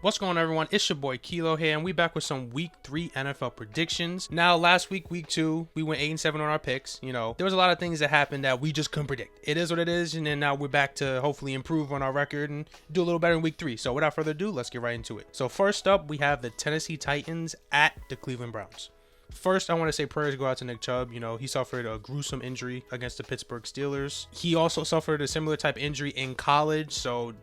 What's going on, everyone? It's your boy Kilo here, and we back with some Week 3 NFL predictions. Now, last week, Week 2, we went 8-7 on our picks. You know, there was a lot of things that happened that we just couldn't predict. It is what it is, and then now we're back to hopefully improve on our record and do a little better in Week 3. So without further ado, let's get right into it. So first up, we have the Tennessee Titans at the Cleveland Browns. First, I want to say prayers go out to Nick Chubb. You know, he suffered a gruesome injury against the Pittsburgh Steelers. He also suffered a similar type injury in college, so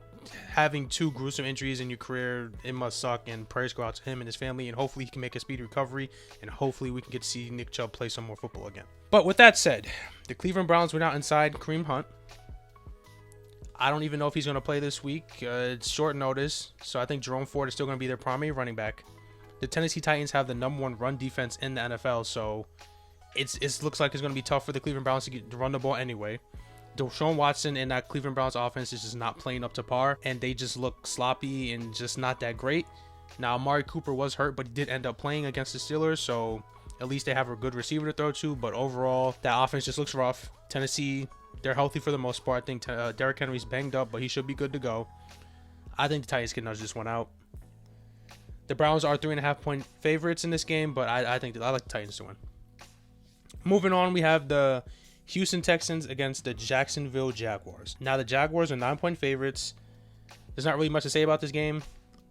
having two gruesome injuries in your career, it must suck, and prayers go out to him and his family, and hopefully he can make a speedy recovery, and hopefully we can get to see Nick Chubb play some more football again. But with that said, the Cleveland Browns went out inside Kareem Hunt. I don't even know if he's going to play this week. It's short notice, so I think Jerome Ford is still going to be their primary running back. The Tennessee Titans have the #1 run defense in the NFL, so it looks like it's going to be tough for the Cleveland Browns to run the ball anyway. Deshaun Watson and that Cleveland Browns offense is just not playing up to par, and they just look sloppy and just not that great. Now, Amari Cooper was hurt, but he did end up playing against the Steelers, so at least they have a good receiver to throw to, but overall, that offense just looks rough. Tennessee, they're healthy for the most part. I think Derrick Henry's banged up, but he should be good to go. I think the Titans can nudge this one out. The Browns are 3.5-point favorites in this game, but I like the Titans to win. Moving on, we have the Houston Texans against the Jacksonville Jaguars. Now, the Jaguars are 9-point favorites. There's not really much to say about this game.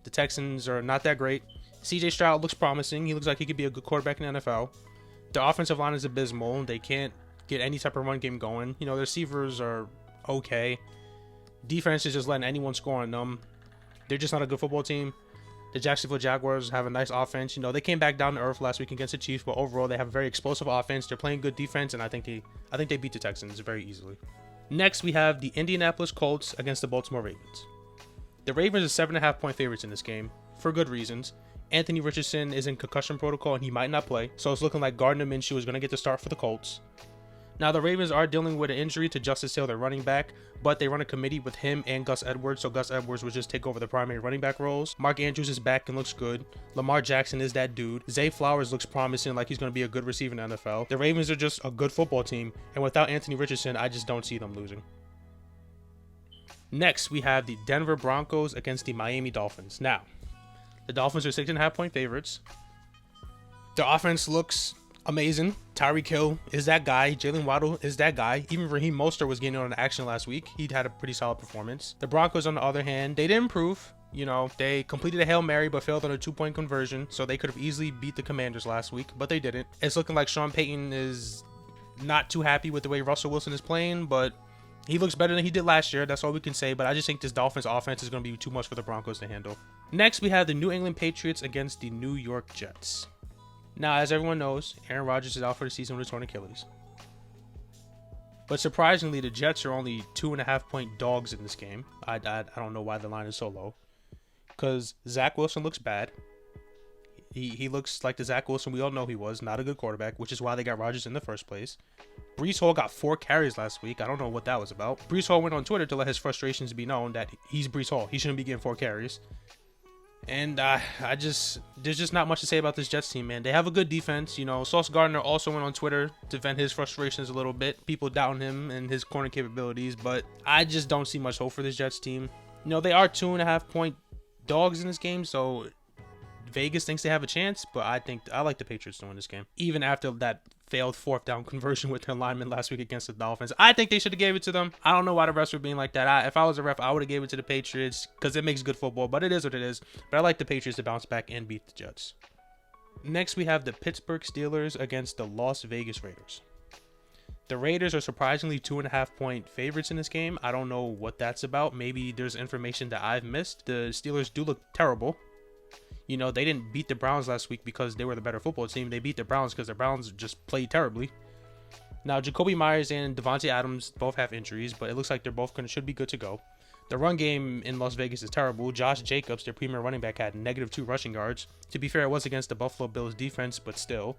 The Texans are not that great. CJ Stroud looks promising. He looks like he could be a good quarterback in the NFL. The offensive line is abysmal. They can't get any type of run game going. You know, the receivers are okay. Defense is just letting anyone score on them. They're just not a good football team. The Jacksonville Jaguars have a nice offense. You know, they came back down to earth last week against the Chiefs, but overall they have a very explosive offense. They're playing good defense, and I think they beat the Texans very easily. Next, we have the Indianapolis Colts against the Baltimore Ravens. The Ravens are 7.5-point favorites in this game for good reasons. Anthony Richardson is in concussion protocol, and he might not play, so it's looking like Gardner Minshew is going to get the start for the Colts. Now, the Ravens are dealing with an injury to Justice Hill, their running back, but they run a committee with him and Gus Edwards, so Gus Edwards will just take over the primary running back roles. Mark Andrews is back and looks good. Lamar Jackson is that dude. Zay Flowers looks promising, like he's going to be a good receiver in the NFL. The Ravens are just a good football team, and without Anthony Richardson, I just don't see them losing. Next, we have the Denver Broncos against the Miami Dolphins. Now, the Dolphins are 6.5-point favorites. The offense looks amazing. Tyreek Hill is that guy. Jalen Waddle is that guy. Even Raheem Mostert was getting on action last week. He'd had a pretty solid performance. The Broncos, on the other hand, they didn't improve. You know, they completed a Hail Mary but failed on a 2-point conversion, so they could have easily beat the Commanders last week, but they didn't. It's looking like Sean Payton is not too happy with the way Russell Wilson is playing, but he looks better than he did last year. That's all we can say, but I just think this Dolphins offense is going to be too much for the Broncos to handle. Next, we have the New England Patriots against the New York Jets. Now, as everyone knows, Aaron Rodgers is out for the season with a torn Achilles. But surprisingly, the Jets are only 2.5-point dogs in this game. I don't know why the line is so low. Because Zach Wilson looks bad. He looks like the Zach Wilson we all know he was. Not a good quarterback, which is why they got Rodgers in the first place. Breece Hall got 4 carries last week. I don't know what that was about. Breece Hall went on Twitter to let his frustrations be known that he's Breece Hall. He shouldn't be getting 4 carries. And there's just not much to say about this Jets team, man. They have a good defense. You know, Sauce Gardner also went on Twitter to vent his frustrations a little bit. People doubting him and his corner capabilities, but I just don't see much hope for this Jets team. You know, they are 2.5-point dogs in this game, so Vegas thinks they have a chance, but I like the Patriots to win this game. Even after that failed 4th down conversion with their lineman last week against the Dolphins, I think they should have gave it to them. I don't know why the refs were being like that. If I was a ref, I would have gave it to the Patriots because it makes good football, but it is what it is. But I like the Patriots to bounce back and beat the Jets. Next, we have the Pittsburgh Steelers against the Las Vegas Raiders. The Raiders are surprisingly 2.5-point favorites in this game. I don't know what that's about. Maybe there's information that I've missed. The Steelers do look terrible. You know, they didn't beat the Browns last week because they were the better football team. They beat the Browns because the Browns just played terribly. Now, Jacoby Myers and Devontae Adams both have injuries, but it looks like they're both should be good to go. The run game in Las Vegas is terrible. Josh Jacobs, their premier running back, had -2 rushing yards. To be fair, it was against the Buffalo Bills defense, but still.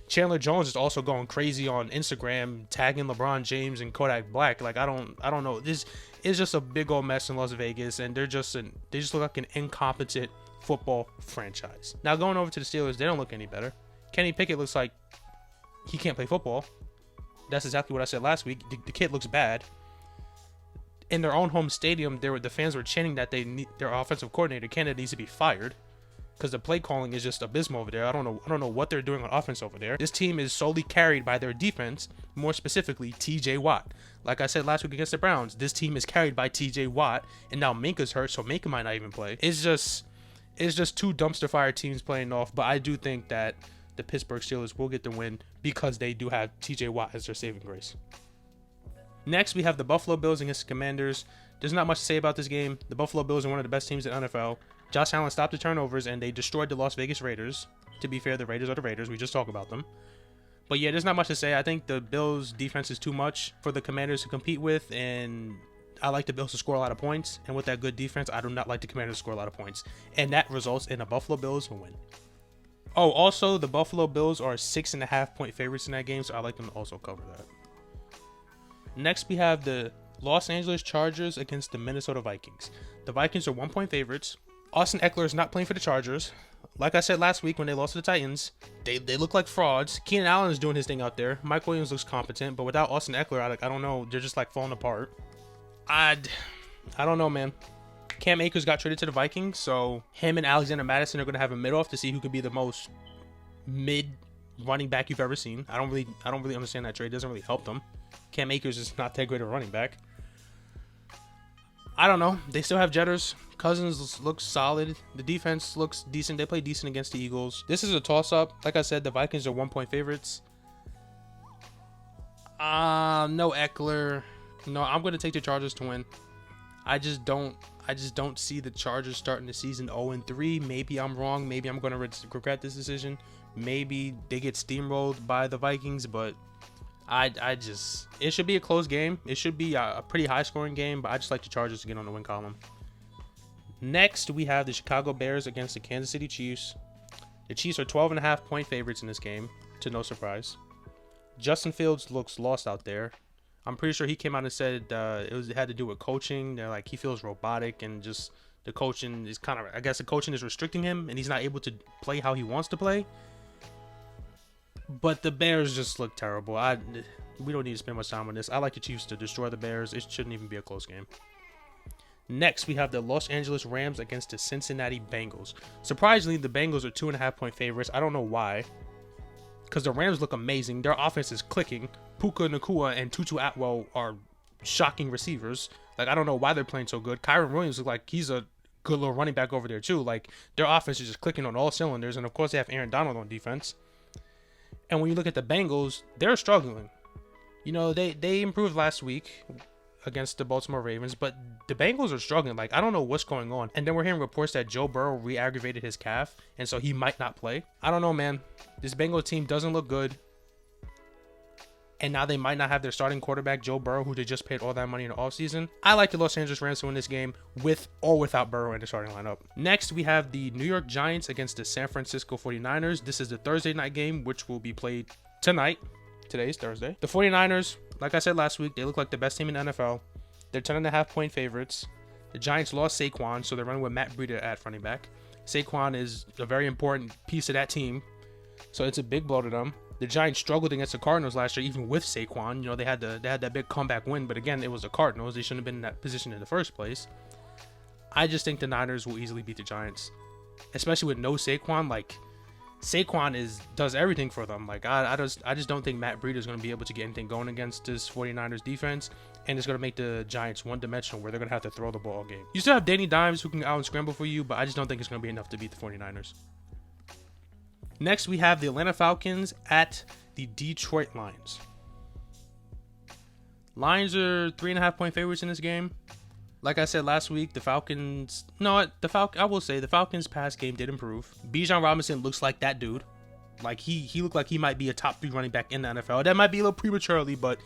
Chandler Jones is also going crazy on Instagram, tagging LeBron James and Kodak Black. Like, I don't know. This is just a big old mess in Las Vegas, and they just look like an incompetent football franchise. Now, going over to the Steelers, they don't look any better. Kenny Pickett looks like he can't play football. That's exactly what I said last week. The kid looks bad. in their own home stadium, the fans were chanting that their offensive coordinator Canada needs to be fired because the play calling is just abysmal over there. I don't know what they're doing on offense over there. This team is solely carried by their defense, more specifically TJ Watt. Like I said last week against the Browns, this team is carried by TJ Watt, and now Minka's hurt, so Minka might not even play. It's just two dumpster fire teams playing off, but I do think that the Pittsburgh Steelers will get the win because they do have TJ Watt as their saving grace. Next, we have the Buffalo Bills against the Commanders. There's not much to say about this game. The Buffalo Bills are one of the best teams in the NFL. Josh Allen stopped the turnovers, and they destroyed the Las Vegas Raiders. To be fair, the Raiders are the Raiders. We just talked about them. But yeah, there's not much to say. I think the Bills' defense is too much for the Commanders to compete with, and I like the Bills to score a lot of points. And with that good defense, I do not like the Commanders to score a lot of points. And that results in a Buffalo Bills win. Oh, also, the Buffalo Bills are 6.5-point favorites in that game, so I like them to also cover that. Next, we have the Los Angeles Chargers against the Minnesota Vikings. The Vikings are 1-point favorites. Austin Eckler is not playing for the Chargers. Like I said last week when they lost to the Titans, they look like frauds. Keenan Allen is doing his thing out there. Mike Williams looks competent, but without Austin Eckler, I don't know. They're just like falling apart. I don't know, man. Cam Akers got traded to the Vikings, so him and Alexander Mattison are going to have a mid-off to see who could be the most mid running back you've ever seen. I don't really understand that trade. It doesn't really help them. Cam Akers is not that great of a running back. I don't know. They still have Jetters. Cousins looks solid. The defense looks decent. They play decent against the Eagles. This is a toss-up. Like I said, the Vikings are 1-point favorites. No Eckler. No, I'm going to take the Chargers to win. I just don't see the Chargers starting the season 0-3. Maybe I'm wrong. Maybe I'm going to regret this decision. Maybe they get steamrolled by the Vikings, but it should be a close game. It should be a pretty high-scoring game, but I just like the Chargers to get on the win column. Next, we have the Chicago Bears against the Kansas City Chiefs. The Chiefs are 12.5-point favorites in this game, to no surprise. Justin Fields looks lost out there. I'm pretty sure he came out and said it had to do with coaching. They're like, he feels robotic, and just the coaching is I guess the coaching is restricting him, and he's not able to play how he wants to play. But the Bears just look terrible. We don't need to spend much time on this. I like the Chiefs to destroy the Bears. It shouldn't even be a close game. Next, we have the Los Angeles Rams against the Cincinnati Bengals. Surprisingly, the Bengals are 2.5-point favorites. I don't know why. Because the Rams look amazing. Their offense is clicking. Puka Nacua and Tutu Atwell are shocking receivers. Like, I don't know why they're playing so good. Kyron Williams looks like he's a good little running back over there, too. Like, their offense is just clicking on all cylinders. And, of course, they have Aaron Donald on defense. And when you look at the Bengals, they're struggling. You know, they improved last week against the Baltimore Ravens, but the Bengals are struggling. Like, I don't know what's going on. And then we're hearing reports that Joe Burrow re-aggravated his calf, and so he might not play. I don't know, man. This Bengals team doesn't look good. And now they might not have their starting quarterback, Joe Burrow, who they just paid all that money in the offseason. I like the Los Angeles Rams to win this game with or without Burrow in the starting lineup. Next, we have the New York Giants against the San Francisco 49ers. This is the Thursday night game, which will be played tonight. Today is Thursday. The 49ers, like I said last week, they look like the best team in the NFL. They're 10.5-point favorites. The Giants lost Saquon, so they're running with Matt Breida at running back. Saquon is a very important piece of that team, so it's a big blow to them. The Giants struggled against the Cardinals last year, even with Saquon. You know, they had that big comeback win, but again, it was the Cardinals. They shouldn't have been in that position in the first place. I just think the Niners will easily beat the Giants, especially with no Saquon. Like, Saquon does everything for them. Like, I just don't think Matt Breida is going to be able to get anything going against this 49ers defense, and it's going to make the Giants one-dimensional where they're going to have to throw the ball all game. You still have Danny Dimes who can out and scramble for you, but I just don't think it's going to be enough to beat the 49ers. Next, we have the Atlanta Falcons at the Detroit Lions. Lions are 3.5-point favorites in this game. Like I said last week, the Falcons... No, I will say the Falcons' pass game did improve. Bijan Robinson looks like that dude. Like, he looked like he might be a top 3 running back in the NFL. That might be a little prematurely, but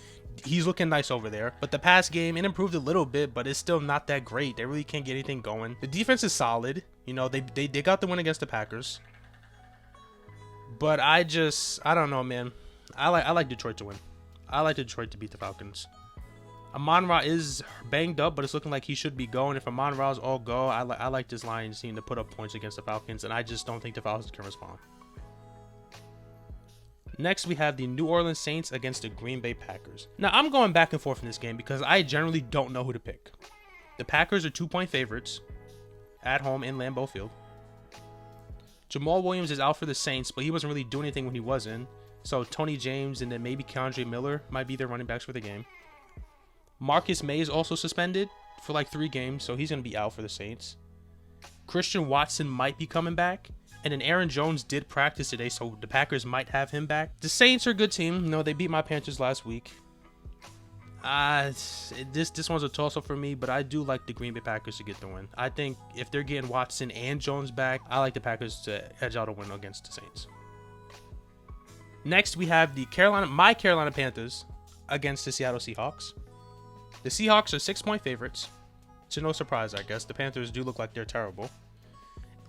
he's looking nice over there. But the pass game, it improved a little bit, but it's still not that great. They really can't get anything going. The defense is solid. You know, they got the win against the Packers. But I don't know, man. I like Detroit to win. I like Detroit to beat the Falcons. Amon-Ra is banged up, but it's looking like he should be going. If Amon-Ra's all go, I like this Lions team to put up points against the Falcons, and I just don't think the Falcons can respond. Next, we have the New Orleans Saints against the Green Bay Packers. Now, I'm going back and forth in this game because I generally don't know who to pick. The Packers are 2-point favorites at home in Lambeau Field. Jamal Williams is out for the Saints, but he wasn't really doing anything when he was in. So Tony James and then maybe Keandre Miller might be their running backs for the game. Marcus May is also suspended for like 3 games, so he's going to be out for the Saints. Christian Watson might be coming back. And then Aaron Jones did practice today, so the Packers might have him back. The Saints are a good team. You know, they beat my Panthers last week. This one's a toss-up for me, but I do like the Green Bay Packers to get the win. I think if they're getting Watson and Jones back, I like the Packers to edge out a win against the Saints. Next, we have my Carolina Panthers against the Seattle Seahawks. The Seahawks are 6-point favorites. To no surprise, I guess. The Panthers do look like they're terrible.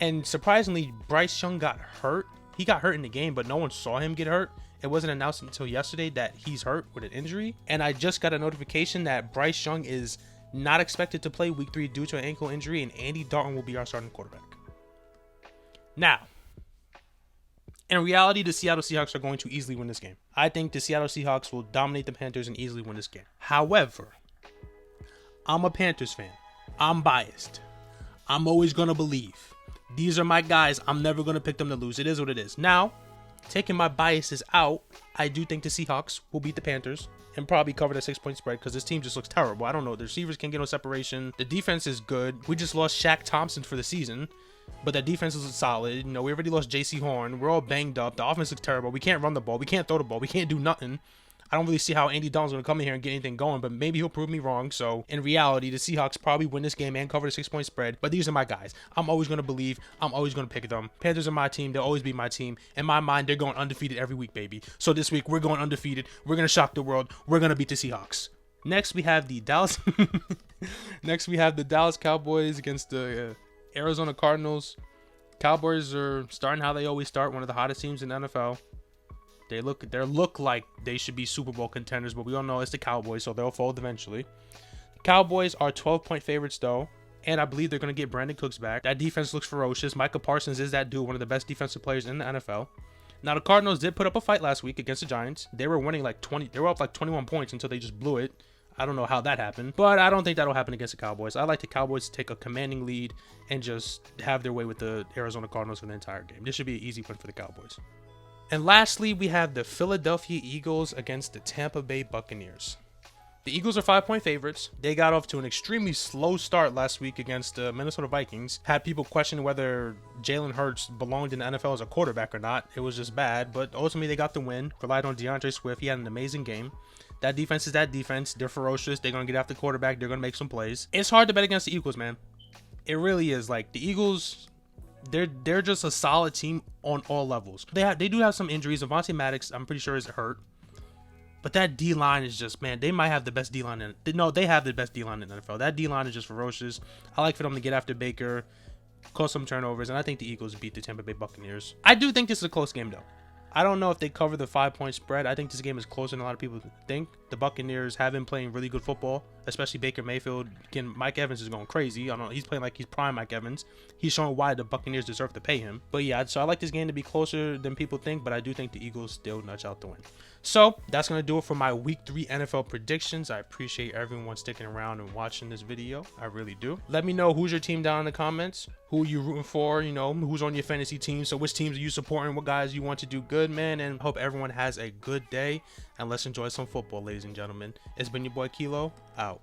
And surprisingly, Bryce Young got hurt. He got hurt in the game, but no one saw him get hurt. It wasn't announced until yesterday that he's hurt with an injury. And I just got a notification that Bryce Young is not expected to play week 3 due to an ankle injury, and Andy Dalton will be our starting quarterback. Now, in reality, the Seattle Seahawks are going to easily win this game. I think the Seattle Seahawks will dominate the Panthers and easily win this game. However, I'm a Panthers fan. I'm biased. I'm always going to believe. These are my guys. I'm never going to pick them to lose. It is what it is. Now, taking my biases out, I do think the Seahawks will beat the Panthers and probably cover the 6-point spread because this team just looks terrible. I don't know. The receivers can't get no separation. The defense is good. We just lost Shaq Thompson for the season, but that defense is solid. You know, we already lost J.C. Horn. We're all banged up. The offense looks terrible. We can't run the ball. We can't throw the ball. We can't do nothing. I don't really see how Andy Dalton's going to come in here and get anything going, but maybe he'll prove me wrong. So, in reality, the Seahawks probably win this game and cover the 6-point spread, but these are my guys. I'm always going to believe. I'm always going to pick them. Panthers are my team. They'll always be my team. In my mind, they're going undefeated every week, baby. So, this week, we're going undefeated. We're going to shock the world. We're going to beat the Seahawks. Next, we have the Dallas Cowboys against the Arizona Cardinals. Cowboys are starting how they always start, one of the hottest teams in the NFL. They look like they should be Super Bowl contenders, but we all know it's the Cowboys, so they'll fold eventually. The Cowboys are 12-point favorites, though, and I believe they're going to get Brandon Cooks back. That defense looks ferocious. Micah Parsons is that dude, one of the best defensive players in the NFL. Now, the Cardinals did put up a fight last week against the Giants. They were winning they were up like 21 points until they just blew it. I don't know how that happened, but I don't think that'll happen against the Cowboys. I like the Cowboys to take a commanding lead and just have their way with the Arizona Cardinals for the entire game. This should be an easy win for the Cowboys. And lastly, we have the Philadelphia Eagles against the Tampa Bay Buccaneers. The Eagles are 5-point favorites. They got off to an extremely slow start last week against the Minnesota Vikings. Had people questioning whether Jalen Hurts belonged in the NFL as a quarterback or not. It was just bad, but ultimately they got the win. Relied on DeAndre Swift. He had an amazing game. That defense is that defense. They're ferocious. They're going to get after the quarterback. They're going to make some plays. It's hard to bet against the Eagles, man. It really is. Like, the Eagles, they're just a solid team on all levels. They do have some injuries. Avonte Maddox, I'm pretty sure, is hurt. But that D-line is just, man, they might have the best D-line they have the best D-line in the NFL. That D-line is just ferocious. I like for them to get after Baker, cause some turnovers, and I think the Eagles beat the Tampa Bay Buccaneers. I do think this is a close game, though. I don't know if they cover the 5-point spread. I think this game is closer than a lot of people think. The Buccaneers have been playing really good football, especially Baker Mayfield. Again, Mike Evans is going crazy. I don't know. He's playing like he's prime Mike Evans. He's showing why the Buccaneers deserve to pay him. But yeah, so I like this game to be closer than people think, but I do think the Eagles still nudge out the win. So that's going to do it for my Week 3 NFL predictions. I appreciate everyone sticking around and watching this video. I really do. Let me know who's your team down in the comments. Who you rooting for, you know, who's on your fantasy team. So which teams are you supporting? What guys you want to do good, man? And hope everyone has a good day. And let's enjoy some football, ladies and gentlemen. It's been your boy Kilo, out.